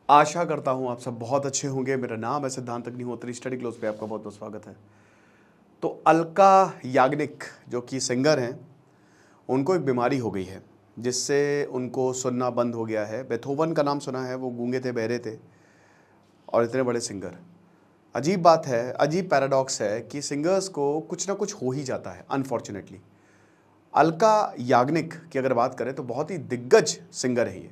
आशा करता हूँ आप सब बहुत अच्छे होंगे। मेरा नाम है सिद्धांत अग्निहोत्री। स्टडी क्लोज पे आपका बहुत बहुत स्वागत है। तो अलका याग्निक जो कि सिंगर हैं, उनको एक बीमारी हो गई है जिससे उनको सुनना बंद हो गया है। बेथोवन का नाम सुना है, वो गूंगे थे, बहरे थे और इतने बड़े सिंगर। अजीब बात है, अजीब पैराडॉक्स है कि सिंगर्स को कुछ ना कुछ हो ही जाता है अनफॉर्चुनेटली। अलका याग्निक की अगर बात करें तो बहुत ही दिग्गज सिंगर है ये,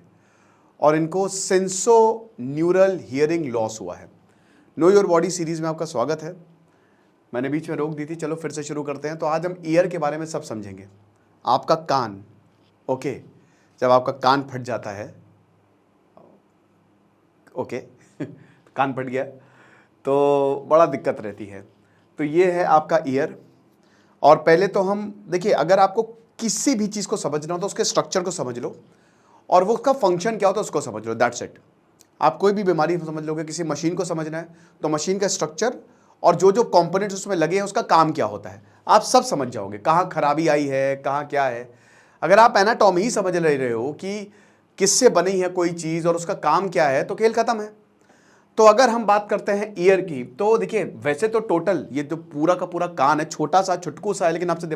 और इनको सेंसो न्यूरल हियरिंग लॉस हुआ है। नो योर बॉडी सीरीज में आपका स्वागत है। मैंने बीच में रोक दी थी, चलो फिर से शुरू करते हैं। तो आज हम ईयर के बारे में सब समझेंगे। आपका कान, ओके, जब आपका कान फट जाता है, ओके कान फट गया तो बड़ा दिक्कत रहती है। तो ये है आपका ईयर। और पहले तो हम देखिए, अगर आपको किसी भी चीज़ को समझना हो तो उसके स्ट्रक्चर को समझ लो और वो उसका फंक्शन क्या होता है उसको समझ लो, दैट्स इट। आप कोई भी बीमारी समझ लोगे। किसी मशीन को समझना है तो मशीन का स्ट्रक्चर और जो जो कंपोनेंट्स उसमें लगे हैं उसका काम क्या होता है, आप सब समझ जाओगे। कहाँ खराबी आई है, कहाँ क्या है। अगर आप एनाटॉमी ही समझ रहे हो कि किससे बनी है कोई चीज़ और उसका काम क्या है, तो खेल खत्म है। तो अगर हम बात करते हैं ईयर की, तो देखिए वैसे तो टोटल ये जो पूरा का पूरा कान है, छोटा सा छुटकू सा है, लेकिन आपके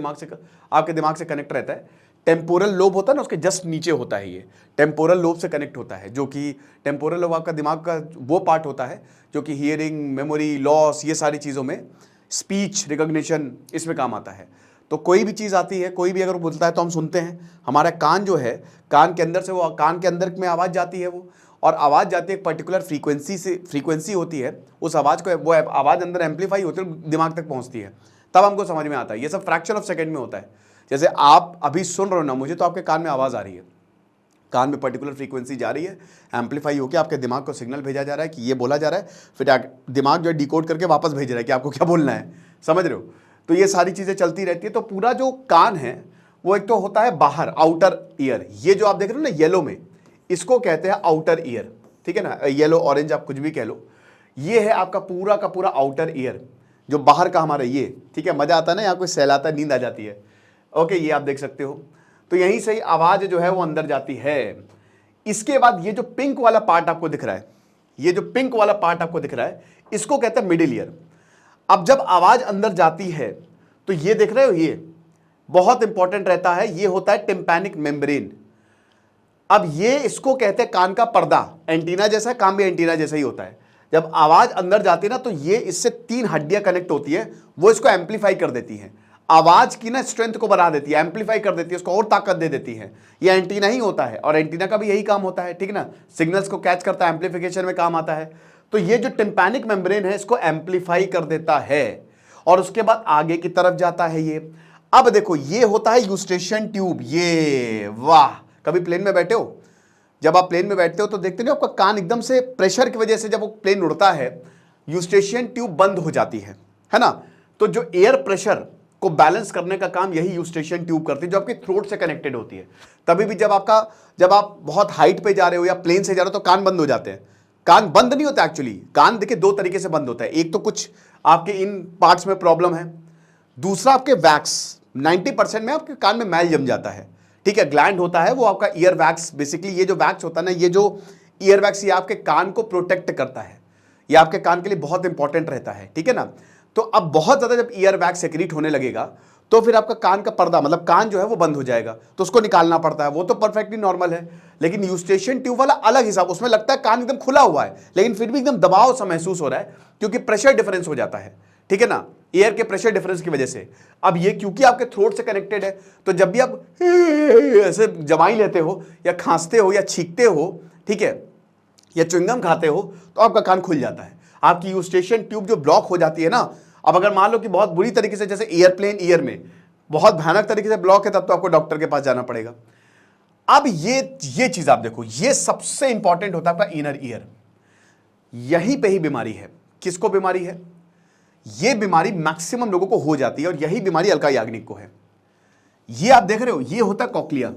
दिमाग से कनेक्ट रहता है। टेम्पोरल लोब होता है ना, उसके जस्ट नीचे होता है। ये टेम्पोरल लोब से कनेक्ट होता है, जो कि टेम्पोरल लोब आपका दिमाग का वो पार्ट होता है जो कि हियरिंग, मेमोरी लॉस, ये सारी चीज़ों में, स्पीच रिकॉग्निशन, इसमें काम आता है। तो कोई भी चीज़ आती है, कोई भी अगर बोलता है तो हम सुनते हैं। हमारा कान जो है, कान के अंदर से वो कान के अंदर में आवाज़ जाती है, वो और आवाज़ जाती है एक पर्टिकुलर फ्रीक्वेंसी होती है। उस आवाज़ को, वो आवाज़ अंदर एम्पलीफाई होती है, दिमाग तक पहुँचती है, तब हमको समझ में आता है। ये सब फ्रैक्शन ऑफ सेकेंड में होता है। जैसे आप अभी सुन रहे हो ना मुझे, तो आपके कान में आवाज़ आ रही है, कान में पर्टिकुलर फ्रीक्वेंसी जा रही है, एम्पलीफाई होकर आपके दिमाग को सिग्नल भेजा जा रहा है कि ये बोला जा रहा है, फिर दिमाग जो है डिकोड करके वापस भेज रहा है कि आपको क्या बोलना है, समझ रहे हो। तो ये सारी चीज़ें चलती रहती है। तो पूरा जो कान है वो एक तो होता है बाहर, आउटर ईयर। ये जो आप देख रहे हो ना येलो में, इसको कहते हैं आउटर ईयर, ठीक है ना। येलो ऑरेंज आप कुछ भी कह लो, ये है आपका पूरा का पूरा आउटर ईयर, जो बाहर का हमारा ये, ठीक है। मजा आता है ना, यहाँ कोई सहलाता है, नींद आ जाती है, ओके, ये आप देख सकते हो। तो यहीं से ही आवाज जो है वो अंदर जाती है। इसके बाद ये जो पिंक वाला पार्ट आपको दिख रहा है, ये जो पिंक वाला पार्ट आपको दिख रहा है, इसको कहते हैं मिडिल ईयर। अब जब आवाज अंदर जाती है तो ये देख रहे हो, ये बहुत इंपॉर्टेंट रहता है, ये होता है टिम्पैनिक मेम्ब्रेन। अब ये इसको कहते हैं कान का पर्दा, एंटीना जैसा, काम भी एंटीना जैसा ही होता है। जब आवाज अंदर जाती है ना, तो ये इससे 3 हड्डियां कनेक्ट होती है, वो इसको एम्पलीफाई कर देती है, आवाज की ना स्ट्रेंथ को बढ़ा देती है, एम्पलीफाई कर देती है, उसको और ताकत दे देती है। ये एंटीना ही होता है, और एंटीना का भी यही काम होता है, ठीक ना। सिग्नल्स को कैच करता है, एम्पलीफिकेशन में काम आता है। तो ये जो टिम्पैनिक मेम्ब्रेन है, इसको एम्पलीफाई कर देता है और उसके बाद आगे की तरफ जाता है ये। अब देखो, ये होता है यूस्टेशियन ट्यूब। ये वाह, कभी प्लेन में बैठे हो, जब आप प्लेन में बैठते हो तो देखते नहीं, आपका कान एकदम से प्रेशर की वजह से जब वो प्लेन उड़ता है, यूस्टेशियन ट्यूब बंद हो जाती है ना। तो जो एयर प्रेशर को बैलेंस करने का काम यही यूस्टेशियन ट्यूब करती है, जो आपके थ्रोट से कनेक्टेड होती है। तभी भी जब आप बहुत हाइट पे जा रहे हो या प्लेन से जा रहे हो तो कान बंद हो जाते हैं। कान बंद नहीं होता एक्चुअली, कान देखिए 2 तरीके से बंद होता है। एक तो कुछ आपके इन पार्ट्स में प्रॉब्लम है, दूसरा आपके वैक्स, 90% में आपके कान में मैल जम जाता है, ठीक है। ग्लैंड होता है वो आपका ईयर वैक्स, बेसिकली ये जो वैक्स होता है ना, ये जो ईयर वैक्स, ये आपके कान को प्रोटेक्ट करता है, ये आपके कान के लिए बहुत इंपॉर्टेंट रहता है, ठीक है ना। तो अब बहुत ज्यादा जब ईयर वैक्स सेक्रीट होने लगेगा तो फिर आपका कान का पर्दा, मतलब कान जो है वो बंद हो जाएगा, तो उसको निकालना पड़ता है। वो तो परफेक्टली नॉर्मल है, लेकिन यूस्टेशियन ट्यूब वाला अलग हिसाब, उसमें लगता है कान एकदम खुला हुआ है, लेकिन फिर भी एकदम दबाव सा महसूस हो रहा है, क्योंकि प्रेशर डिफरेंस हो जाता है, ठीक है ना, एयर के प्रेशर डिफरेंस की वजह से। अब ये क्योंकि आपके थ्रोट से कनेक्टेड है, तो जब भी आप ऐसे जमाई लेते हो या खांसते हो या छींकते हो, ठीक है, या च्युइंगम खाते हो, तो आपका कान खुल जाता है। आपकी यूस्टेशियन ट्यूब जो ब्लॉक हो जाती है ना, अब अगर मान लो कि बहुत बुरी तरीके से, जैसे एयरप्लेन ईयर में बहुत भयानक तरीके से ब्लॉक है, तब तो आपको डॉक्टर के पास जाना पड़ेगा। अब ये चीज आप देखो, ये सबसे इंपॉर्टेंट होता है आपका इनर ईयर। यहीं पे ही बीमारी है। किसको बीमारी है? ये बीमारी मैक्सिमम लोगों को हो जाती है, और यही बीमारी अलका याग्निक को है। ये आप देख रहे हो, ये होता है कॉक्लिया।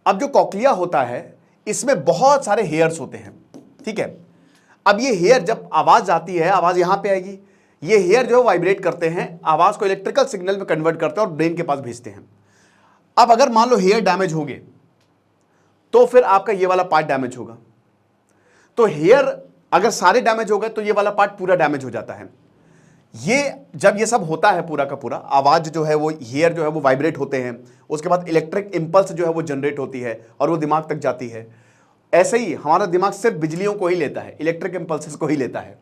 अब जो कॉक्लिया होता है, इसमें बहुत सारे हेयर्स होते हैं, ठीक है। अब ये हेयर जब आवाज आती है, आवाज यहां पे आएगी, ये हेयर जो वाइब्रेट करते हैं, आवाज को इलेक्ट्रिकल सिग्नल में कन्वर्ट करते हैं और ब्रेन के पास भेजते हैं। अब अगर मान लो हेयर डैमेज हो गए, तो फिर आपका ये वाला पार्ट डैमेज होगा। तो हेयर अगर सारे डैमेज हो गए तो ये वाला पार्ट पूरा डैमेज हो जाता है। ये जब ये सब होता है पूरा का पूरा, आवाज जो है वो, हेयर जो है वो वाइब्रेट होते हैं, उसके बाद इलेक्ट्रिक इंपल्स जो है वो जनरेट होती है और वो दिमाग तक जाती है। ऐसे ही हमारा दिमाग सिर्फ बिजलियों को ही लेता है, इलेक्ट्रिक इंपल्सेस को ही लेता है।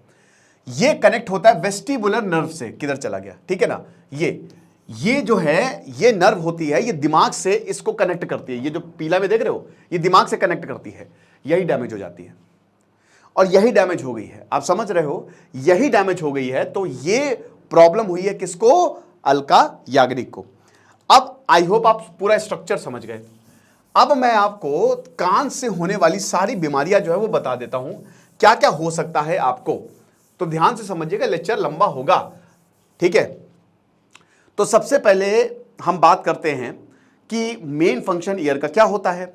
ये कनेक्ट होता है वेस्टिबुलर नर्व से। किधर चला गया, ठीक है ना, ये जो है ये नर्व होती है, ये दिमाग से इसको कनेक्ट करती है। ये जो पीला में देख रहे हो, ये दिमाग से कनेक्ट करती है, यही डैमेज हो जाती है और यही डैमेज हो गई है। आप समझ रहे हो, यही डैमेज हो गई है। तो ये प्रॉब्लम हुई है किसको, अलका याग्निक को। अब आई होप आप पूरा स्ट्रक्चर समझ गए। अब मैं आपको कान से होने वाली सारी बीमारियां जो है वो बता देता हूं, क्या क्या हो सकता है आपको। तो ध्यान से समझिएगा, लेक्चर लंबा होगा, ठीक है। तो सबसे पहले हम बात करते हैं कि मेन फंक्शन ईयर का क्या होता है।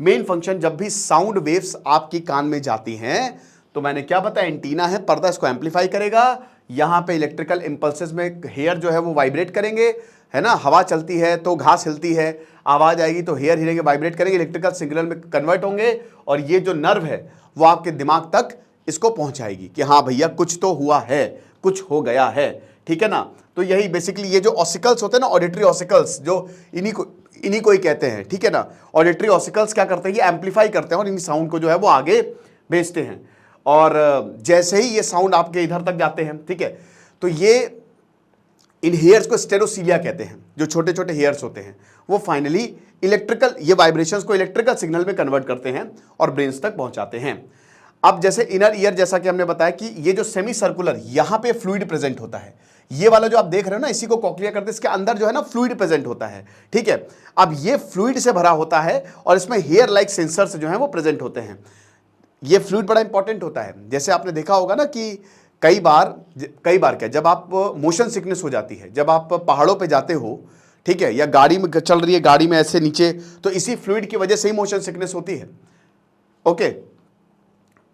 मेन फंक्शन, जब भी साउंड वेव्स आपकी कान में जाती हैं तो मैंने क्या बताया, एंटीना है, पर्दा इसको एम्पलीफाई करेगा। यहां पे इलेक्ट्रिकल इंपल्सेस में हेयर जो है वो वाइब्रेट करेंगे, है ना। हवा चलती है तो घास हिलती है, आवाज आएगी तो हेयर हिलेंगे, वाइब्रेट करेंगे, इलेक्ट्रिकल सिग्नल में कन्वर्ट होंगे और ये जो नर्व है वो आपके दिमाग तक इसको पहुंचाएगी कि हाँ भैया कुछ तो हुआ है, कुछ हो गया है, ठीक है ना। तो यही बेसिकली ये जो ऑसिकल्स होते हैं ना, ऑडिटरी ऑसिकल्स, जो इन्हीं को ही कहते हैं, ठीक है ना। ऑडिटरी ऑसिकल्स क्या करते हैं, ये एम्पलीफाई करते हैं और इन साउंड को जो है वो आगे भेजते हैं। और जैसे ही ये साउंड आपके इधर तक जाते हैं, ठीक है, तो ये इन हेयर्स को स्टेरोसीलिया कहते हैं। जो छोटे छोटे हेयर्स होते हैं वो फाइनली इलेक्ट्रिकल, ये वाइब्रेशंस को इलेक्ट्रिकल सिग्नल में कन्वर्ट करते हैं और ब्रेन्स तक पहुंचाते हैं। अब जैसे इनर ईयर, जैसा कि हमने बताया कि ये जो सेमी सर्कुलर, यहां पे फ्लूइड प्रेजेंट होता है। ये वाला जो आप देख रहे हो ना, इसी को कॉक्लिया करते हैं, इसके अंदर जो है ना फ्लूइड प्रेजेंट होता है, ठीक है। अब ये फ्लूइड से भरा होता है और इसमें हेयर लाइक सेंसर्स जो है वो प्रेजेंट होते हैं। ये फ्लूइड बड़ा इंपॉर्टेंट होता है। जैसे आपने देखा होगा ना कि कई बार क्या, जब आप मोशन सिकनेस हो जाती है, जब आप पहाड़ों पे जाते हो, ठीक है, या गाड़ी में चल रही है, गाड़ी में ऐसे नीचे, तो इसी फ्लूइड की वजह से ही मोशन सिकनेस होती है। ओके,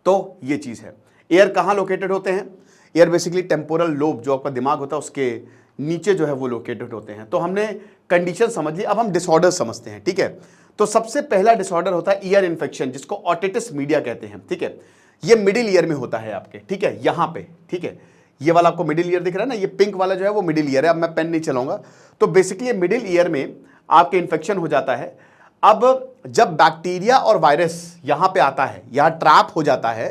तो ये चीज है। एयर कहाँ लोकेटेड होते हैं, एयर बेसिकली टेम्पोरल लोब, जो आपका दिमाग होता है उसके नीचे जो है वो लोकेटेड होते हैं। तो हमने कंडीशन समझ ली, अब हम डिसऑर्डर समझते हैं, ठीक है। तो सबसे पहला डिसऑर्डर होता है ईयर इन्फेक्शन, जिसको ऑटिटिस मीडिया कहते हैं, ठीक है। ये मिडिल ईयर में होता है आपके, ठीक है, यहां पे, ठीक है। ये वाला आपको मिडिल ईयर दिख रहा है ना, ये पिंक वाला जो है वो मिडिल ईयर है। अब मैं पेन नहीं चलाऊंगा। तो बेसिकली मिडिल ईयर में आपके इन्फेक्शन हो जाता है। अब जब बैक्टीरिया और वायरस यहां पे आता है, यहां ट्रैप हो जाता है,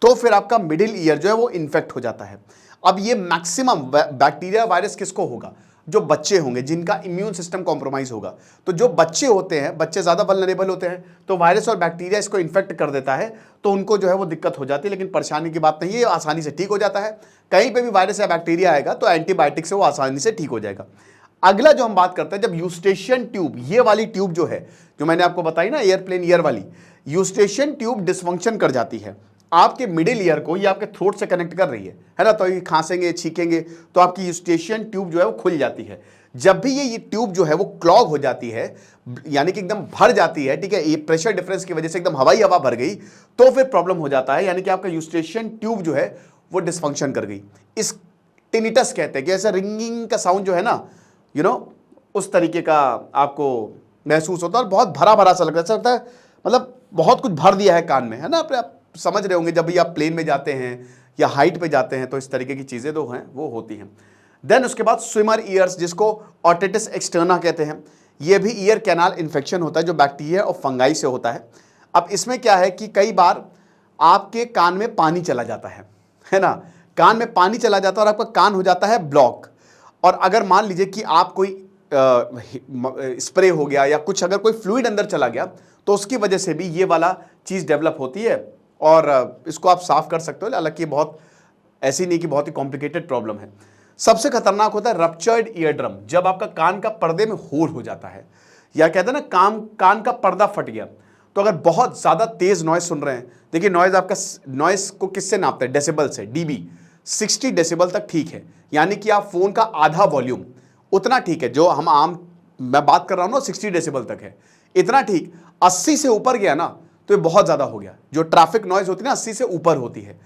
तो फिर आपका मिडिल ईयर जो है वो इन्फेक्ट हो जाता है। अब ये मैक्सिमम बैक्टीरिया वायरस किसको होगा, जो बच्चे होंगे, जिनका इम्यून सिस्टम कॉम्प्रोमाइज होगा। तो जो बच्चे होते हैं, बच्चे ज्यादा वल्नरेबल होते हैं, तो वायरस और बैक्टीरिया इसको इन्फेक्ट कर देता है, तो उनको जो है वो दिक्कत हो जाती है। लेकिन परेशानी की बात नहीं है, ये आसानी से ठीक हो जाता है। कहीं पे भी वायरस या बैक्टीरिया आएगा तो एंटीबायोटिक से वो आसानी से ठीक हो जाएगा। अगला जो हम बात करते हैं, जब यूस्टेशियन ट्यूब, ये वाली ट्यूब जो है, जो मैंने आपको बताई ना एयरप्लेन ईयर वाली, यूस्टेशियन ट्यूब डिसफंक्शन कर जाती है आपके मिडिल ईयर को, ये आपके थ्रोट से कनेक्ट कर रही है ना। तो ये खांसेंगे, छींकेंगे तो आपकी यूस्टेशियन ट्यूब जो है वो खुल जाती है। जब भी ये ट्यूब जो है वो क्लॉग हो जाती है, यानी कि एकदम भर जाती है, ठीक है, ये प्रेशर डिफरेंस की वजह से एकदम हवाई हवा भर गई, तो फिर प्रॉब्लम हो जाता है, यानी कि आपका यूस्टेशियन ट्यूब जो है वो डिसफंक्शन कर गई। इस टिनिटस कहते हैं कि ऐसा रिंगिंग का साउंड जो है ना, उस तरीके का आपको महसूस होता है और बहुत भरा भरा सा लगता है, मतलब बहुत कुछ भर दिया है कान में, है ना। आप समझ रहे होंगे, जब भी आप प्लेन में जाते हैं या हाइट पे जाते हैं तो इस तरीके की चीजें तो हैं वो होती हैं। देन उसके बाद स्विमर ईयर्स, जिसको ऑटिटिस एक्सटर्ना कहते हैं, ये भी ईयर कैनाल इन्फेक्शन होता है जो बैक्टीरिया और फंगाई से होता है। अब इसमें क्या है कि कई बार आपके कान में पानी चला जाता है ना, कान में पानी चला जाता है और आपका कान हो जाता है ब्लॉक। और अगर मान लीजिए कि आप कोई स्प्रे हो गया या कुछ, अगर कोई फ्लूइड अंदर चला गया, तो उसकी वजह से भी ये वाला चीज डेवलप होती है और इसको आप साफ कर सकते हो। हालांकि बहुत ऐसी नहीं कि बहुत ही कॉम्प्लिकेटेड प्रॉब्लम है। सबसे खतरनाक होता है रप्चर्ड ईयर ड्रम, जब आपका कान का पर्दे में होल हो जाता है, या कहते हैं ना कान का पर्दा फट गया। तो अगर बहुत ज्यादा तेज नॉइज सुन रहे हैं, देखिए नॉइज आपका, नॉइज को किससे नापते हैं, डेसिबल से, डीबी। 60 डेसिबल तक ठीक है, यानी कि आप फोन का आधा वॉल्यूम, उतना ठीक है। जो हम मैं बात कर रहा हूं ना 60 डेसिबल तक है, इतना ठीक। 80 से ऊपर गया ना तो ये बहुत ज्यादा हो गया। जो ट्रैफिक नॉइज होती है ना 80 से ऊपर होती है।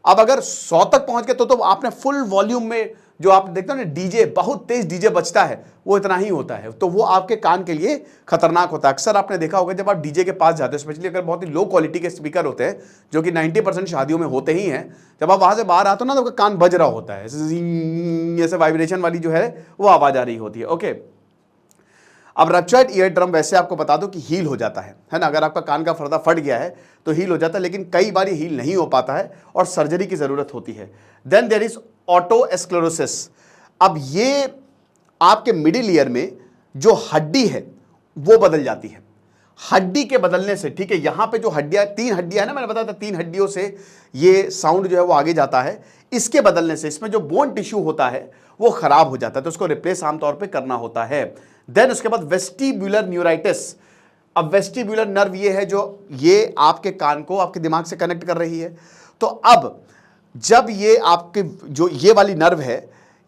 अब अगर 100 तक पहुंच गए तो आपने फुल वॉल्यूम में जो आप देखते हो ना डीजे, बहुत तेज डीजे बजता है, वो इतना ही होता है, तो वो आपके कान के लिए खतरनाक होता है। अक्सर आपने देखा होगा जब आप डीजे के पास जाते हो, स्पेशली अगर बहुत ही लो क्वालिटी के स्पीकर होते हैं जो कि 90% शादियों में होते ही हैं, जब आप वहां से बाहर आते हो ना तो आपका कान बज रहा होता है, ऐसे वाइब्रेशन वाली जो है वो आवाज आ रही होती है। ओके, अब रप्चर्ड ईयर ड्रम वैसे आपको बता दो कि हील हो जाता है ना, अगर आपका कान का पर्दा फट गया है तो हील हो जाता है, लेकिन कई बार हील नहीं हो पाता है और सर्जरी की जरूरत होती है। Then there is atherosclerosis. अब ये आपके मिडिल ईयर में जो हड्डी है वो बदल जाती है। हड्डी के बदलने से, ठीक है, यहां पे जो हड्डियां, 3 हड्डियां है ना, मैंने बताया था 3 हड्डियों से ये साउंड जो है वो आगे जाता है, इसके बदलने से इसमें जो बोन टिश्यू होता है वो खराब हो जाता है, तो उसको रिप्लेस आमतौर पे करना होता है। देन उसके बाद वेस्टिब्यूलर न्यूराइटिस। अब वेस्टिब्यूलर नर्व ये है जो ये आपके कान को आपके दिमाग से कनेक्ट कर रही है, तो अब जब ये आपके जो ये वाली नर्व है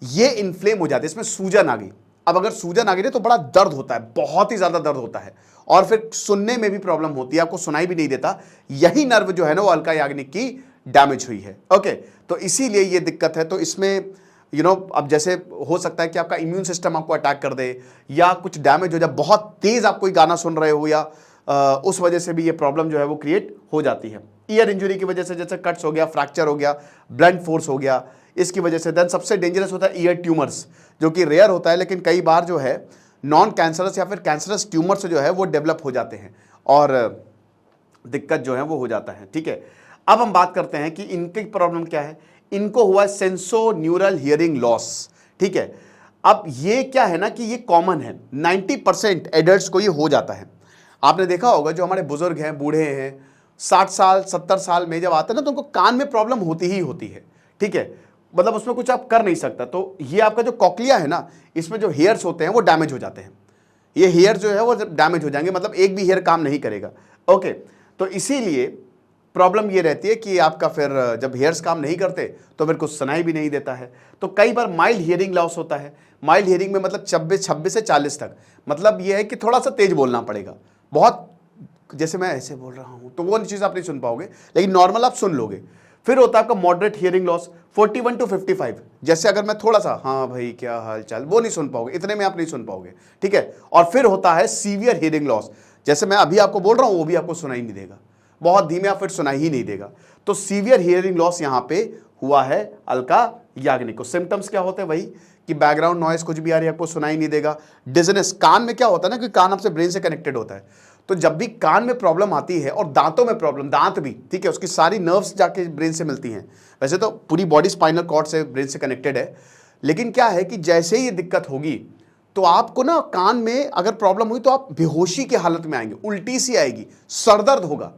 ये इन्फ्लेम हो जाती है, इसमें सूजन आ गई। अब अगर सूजन आ गई तो बड़ा दर्द होता है, बहुत ही ज्यादा दर्द होता है, और फिर सुनने में भी प्रॉब्लम होती है, आपको सुनाई भी नहीं देता। यही नर्व जो है ना वो अलका याग्निक की डैमेज हुई है। ओके, तो इसीलिए ये दिक्कत है। तो इसमें अब जैसे हो सकता है कि आपका इम्यून सिस्टम आपको अटैक कर दे या कुछ डैमेज हो जाए, बहुत तेज आप कोई गाना सुन रहे हो या उस वजह से भी ये प्रॉब्लम जो है वो क्रिएट हो जाती है। ईयर इंजरी की वजह से, जैसे कट्स हो गया, फ्रैक्चर हो गया, ब्लंट फोर्स हो गया, इसकी वजह से। देन सबसे डेंजरस होता है ईयर ट्यूमर्स, जो कि रेयर होता है, लेकिन कई बार जो है नॉन कैंसरस या फिर कैंसरस ट्यूमर से जो है वो डेवलप हो जाते हैं और दिक्कत जो है वो हो जाता है। ठीक है, अब हम बात करते हैं कि इनकी प्रॉब्लम क्या है। इनको हुआ सेंसो न्यूरल हियरिंग लॉस। ठीक है, अब ये क्या है ना कि ये कॉमन है, 90% एडल्ट्स को ये हो जाता है। आपने देखा होगा जो हमारे बुजुर्ग हैं, बूढ़े हैं, 60 साल 70 साल में जब आते हैं ना तो उनको कान में प्रॉब्लम होती ही होती है। ठीक है, मतलब उसमें कुछ आप कर नहीं सकता। तो ये आपका जो कॉक्लिया है ना, इसमें जो हेयर्स होते हैं वो डैमेज हो जाते हैं। ये हेयर जो है वो डैमेज हो जाएंगे, मतलब एक भी हेयर काम नहीं करेगा। ओके, तो इसीलिए प्रॉब्लम ये रहती है कि आपका फिर जब हेयर्स काम नहीं करते तो फिर कुछ सुनाई भी नहीं देता है। तो कई बार माइल्ड हियरिंग लॉस होता है। माइल्ड हियरिंग में मतलब 26 से 40 तक, मतलब ये है कि थोड़ा सा तेज बोलना पड़ेगा, बहुत जैसे मैं ऐसे बोल रहा हूं तो वो चीज़ आप नहीं सुन पाओगे, लेकिन नॉर्मल आप सुन लोगे। फिर होता है आपका मॉडरेट हियरिंग लॉस 41 to 55, जैसे अगर मैं थोड़ा सा हाँ भाई क्या हाल चाल, वो नहीं सुन पाओगे, इतने में आप नहीं सुन पाओगे। ठीक है, और फिर होता है सीवियर हियरिंग लॉस, जैसे मैं अभी आपको बोल रहा हूं वो भी आपको सुनाई नहीं देगा, बहुत धीमे, आप फिर सुनाई ही नहीं देगा। तो सीवियर हियरिंग लॉस यहां पे हुआ है अलका याग्निक को। सिम्टम्स क्या होते हैं, वही कि बैकग्राउंड नॉइस कुछ भी आ रही है आपको सुनाई नहीं देगा। डिजनेस, कान में क्या होता है ना कि कान आपसे ब्रेन से कनेक्टेड होता है, तो जब भी कान में प्रॉब्लम आती है और दांतों में प्रॉब्लम, दांत भी, ठीक है, उसकी सारी नर्व्स जाके ब्रेन से मिलती हैं। वैसे तो पूरी बॉडी स्पाइनल कॉर्ड से ब्रेन से कनेक्टेड है, लेकिन क्या है कि जैसे ही ये दिक्कत होगी तो आपको ना कान में अगर प्रॉब्लम हुई तो आप बेहोशी की हालत में आएंगे, उल्टी सी आएगी, सरदर्द होगा।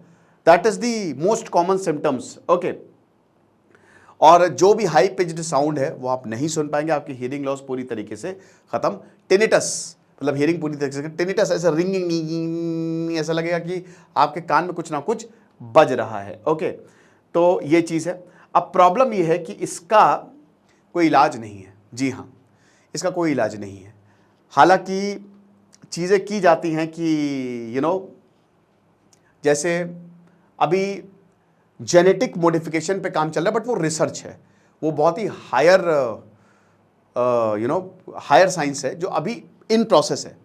That is the most common symptoms. Okay, और जो भी हाई पिच्ड साउंड है वो आप नहीं सुन पाएंगे, आपकी हियरिंग लॉस पूरी तरीके से खत्म। टिनिटस, मतलब हियरिंग पूरी तरीके से, टिनिटस ऐसा रिंगिंग, ऐसा लगेगा कि आपके कान में कुछ ना कुछ बज रहा है। ओके, तो ये चीज़ है। अब प्रॉब्लम ये है कि इसका कोई इलाज नहीं है। जी हाँ, इसका कोई इलाज नहीं है। हालांकि चीज़ें की जाती हैं कि जैसे अभी जेनेटिक मॉडिफिकेशन पे काम चल रहा है, बट वो रिसर्च है, वो बहुत ही हायर साइंस है जो अभी इन प्रोसेस है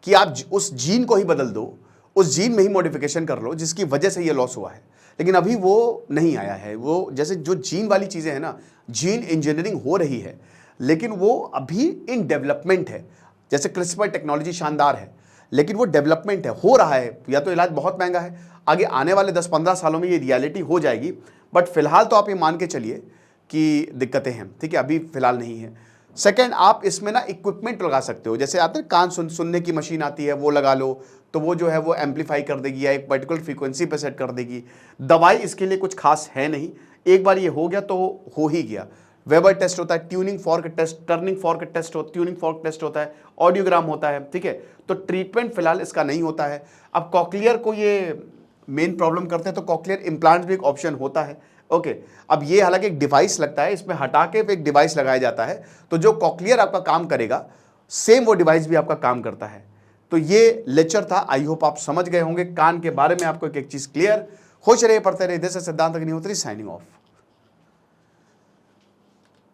कि आप उस जीन को ही बदल दो, उस जीन में ही मॉडिफिकेशन कर लो जिसकी वजह से ये लॉस हुआ है, लेकिन अभी वो नहीं आया है। वो जैसे जो जीन वाली चीज़ें हैं ना, जीन इंजीनियरिंग हो रही है, लेकिन वो अभी इन डेवलपमेंट है। जैसे क्रिस्पर टेक्नोलॉजी शानदार है, लेकिन वो डेवलपमेंट है, हो रहा है। या तो इलाज बहुत महंगा है, आगे आने वाले 10-15 सालों में ये रियलिटी हो जाएगी, बट फिलहाल तो आप ये मान के चलिए कि दिक्कतें हैं। ठीक है, अभी फिलहाल नहीं है। सेकंड, आप इसमें ना इक्विपमेंट लगा सकते हो, जैसे आते हैं कान सुनने की मशीन आती है, वो लगा लो, तो वो जो है वो एम्पलीफाई कर देगी या एक पर्टिकुलर फ्रीक्वेंसी पे सेट कर देगी। दवाई इसके लिए कुछ खास है नहीं, एक बार ये हो गया तो हो ही गया। वेबर टेस्ट होता है, tuning fork test, turning fork test tuning fork test होता है, ऑडियोग्राम होता है। ठीक है, तो ट्रीटमेंट फिलहाल इसका नहीं होता है। अब कॉक्लियर को ये मेन प्रॉब्लम करते हैं तो कॉक्लियर इम्प्लांट भी एक ऑप्शन होता है। ओके, अब ये हालांकि एक डिवाइस लगता है, इसमें हटा के एक डिवाइस लगाया जाता है, तो जो कॉक्लियर आपका काम करेगा सेम वो डिवाइस भी आपका काम करता है। तो ये लेक्चर था, आई होप आप समझ गए होंगे कान के बारे में, आपको एक चीज क्लियर। खुश रहिए, पढ़ते रहिए। दिस इज सिद्धांत अग्निहोत्री साइनिंग ऑफ।